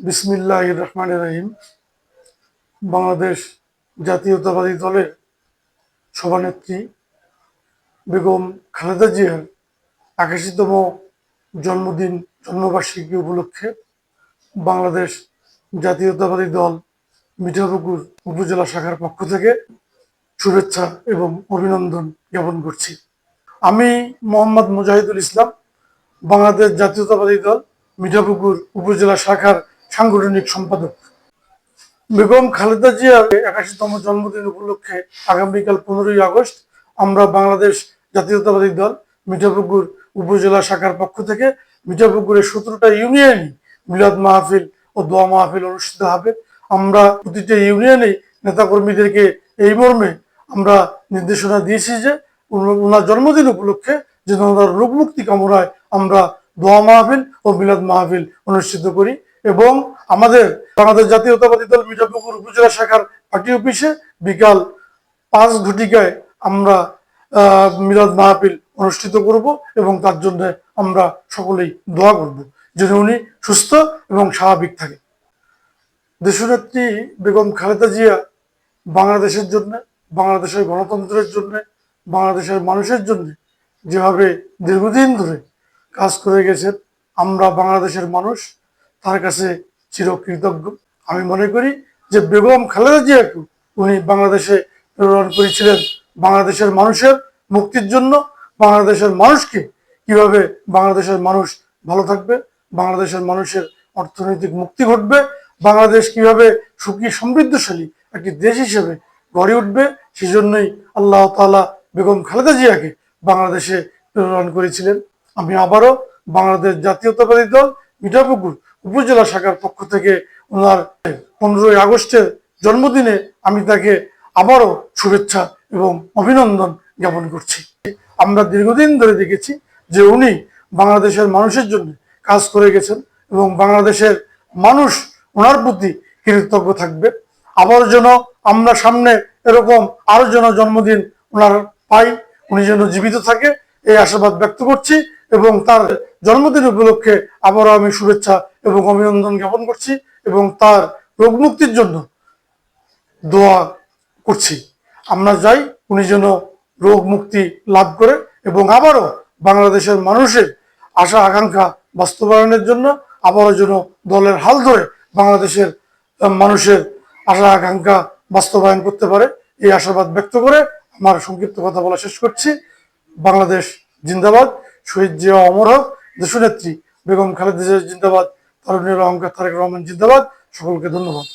বিসমিল্লাহির রহমানির রহিম। বাংলাদেশ জাতীয়তাবাদী দলের সভানেত্রী বেগম খালেদা জিয়ার ৮১তম জন্মবার্ষিকী উপলক্ষে বাংলাদেশ জাতীয়তাবাদী দল মিঠাপুকুর উপজেলা শাখার পক্ষ থেকে শুভেচ্ছা এবং অভিনন্দন জ্ঞাপন করছি। আমি মোহাম্মদ মুজাহিদুল ইসলাম, বাংলাদেশ জাতীয়তাবাদী দল মিঠাপুকুর উপজেলা শাখার সাংগঠনিক সম্পাদক। বেগম খালেদা জিয়ার ৮১তম জন্মদিন উপলক্ষে আগামীকাল ১৫ই আগস্ট আমরা বাংলাদেশ জাতীয়তাবাদী দল মিঠাপুকুর উপজেলা শাখার পক্ষ থেকে মিঠাপুকুরের ১৭টা ইউনিয়নে মিলাদ মাহফিল ও দোয়া মাহফিল অনুষ্ঠিত হবে। আমরা প্রতিটা ইউনিয়নে নেতাকর্মীদেরকে এই মর্মে আমরা নির্দেশনা দিয়েছি যে ওনার জন্মদিন উপলক্ষে যেন ওনার রোগ মুক্তি কামনায় আমরা দোয়া মাহফিল ও মিলাদ মাহফিল অনুষ্ঠিত করি। এবং আমাদের বাংলাদেশ জাতীয়তাবাদী দল মিঠাপুকুর উপজেলা শাখার পার্টি অফিসে বিকাল ৫ ঘটিকায় আমরা মিলাদ মাহফিল অনুষ্ঠিত করব এবং তার জন্য আমরা সকলেই দোয়া করব যেন উনি সুস্থ এবং স্বাভাবিক থাকে। দেশনেত্রী বেগম খালেদা জিয়া বাংলাদেশের জন্য, বাংলাদেশের গণতন্ত্রের জন্য, বাংলাদেশের মানুষের জন্য যেভাবে দীর্ঘদিন ধরে কাজ করে গেছেন, আমরা বাংলাদেশের মানুষ তার কাছে চিরকৃতজ্ঞ। আমি মনে করি যে বেগম খালেদা জিয়াকে উনি বাংলাদেশে প্রেরণ করেছিলেন বাংলাদেশের মানুষের মুক্তির জন্য। বাংলাদেশের মানুষকে কিভাবে বাংলাদেশের মানুষ ভালো থাকবে, বাংলাদেশের মানুষের অর্থনৈতিক মুক্তি ঘটবে, বাংলাদেশ কিভাবে সুখী সমৃদ্ধশালী একটি দেশ হিসেবে গড়ে উঠবে, সেজন্যই আল্লাহ তাআলা বেগম খালেদা জিয়াকে বাংলাদেশে প্রেরণ করেছিলেন। আমি আবারও বাংলাদেশ জাতীয়তাবাদী দল মিঠাপুকুর উপজেলা শাখার পক্ষ থেকে ওনার ১৫ই আগস্টের জন্মদিনে আমি তাকে আবারও শুভেচ্ছা এবং অভিনন্দন জ্ঞাপন করছি। আমরা দীর্ঘদিন ধরে দেখেছি যে উনি বাংলাদেশের মানুষের জন্য কাজ করে গেছেন এবং বাংলাদেশের মানুষ ওনার প্রতি কৃতজ্ঞ থাকবে। আবার যেন আমরা সামনে এরকম আরো যেন জন্মদিন ওনার পাই, উনি যেন জীবিত থাকে, এই আশাবাদ ব্যক্ত করছি এবং তার জন্মদিন উপলক্ষে আবারও আমি শুভেচ্ছা এবং অভিনন্দন জ্ঞাপন করছি এবং তার রোগ মুক্তির জন্য দোয়া করছি। আমরা চাই উনি যেন রোগ মুক্তি লাভ করে এবং আবারও বাংলাদেশের মানুষের আশা আকাঙ্ক্ষা বাস্তবায়নের জন্য আবারও যেন দলের হাল ধরে বাংলাদেশের মানুষের আশা আকাঙ্ক্ষা বাস্তবায়ন করতে পারে, এই আশাবাদ ব্যক্ত করে আমার সংক্ষিপ্ত কথা বলা শেষ করছি। বাংলাদেশ জিন্দাবাদ, শহীদ জিয়া অমর হোক, দেশনেত্রী বেগম খালেদা জিয়া জিন্দাবাদ, তারুণ্যের অহংকার তারেক রহমান জিন্দাবাদ। সকলকে ধন্যবাদ।